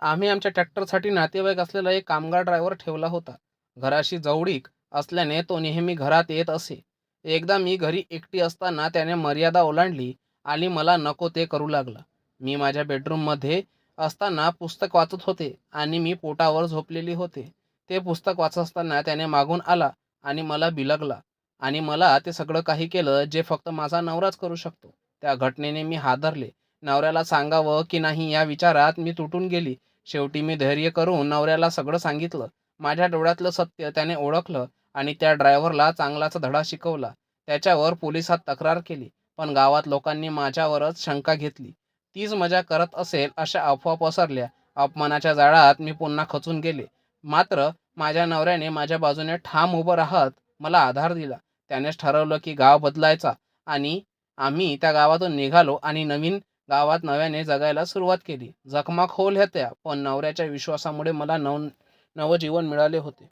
आम्ही आमच्या ट्रॅक्टरसाठी नातेवाईक असलेला एक कामगार ड्रायव्हर ठेवला होता. घराशी जवळीक असल्याने तो नेहमी घरात येत असे. एकदा मी घरी एकटी असताना त्याने मर्यादा ओलांडली आणि मला नको ते करू लागला. मी माझ्या बेडरूममध्ये असताना पुस्तक वाचत होते आणि मी पोटावर झोपलेली होते. ते पुस्तक वाचत असताना त्याने मागून आला आणि मला बिलगला आणि मला ते सगळं काही केलं जे फक्त माझा नवराच करू शकतो. त्या घटनेने मी हादरले. नवऱ्याला सांगावं की नाही या विचारात मी तुटून गेली. शेवटी मी धैर्य करून नवऱ्याला सगळं सांगितलं. माझ्या डोळ्यातलं सत्य त्याने ओळखलं आणि त्या ड्रायव्हरला चांगलाच धडा शिकवला. त्याच्यावर पोलिसात तक्रार केली, पण गावात लोकांनी माझ्यावरच शंका घेतली. तीच मजा करत असेल अशा अफवा पसरल्या. अपमानाच्या जाळ्यात मी पुन्हा खचून गेले. मात्र माझ्या नवऱ्याने माझ्या बाजूने ठाम उभं राहत मला आधार दिला. त्यानेच ठरवलं की गाव बदलायचा आणि आम्ही त्या गावातून निघालो आणि नवीन गावात नव्याने जगायला सुरुवात केली. जखमा खोल होत्या, पण नवऱ्याच्या विश्वासामुळे मला नवजीवन मिळाले होते.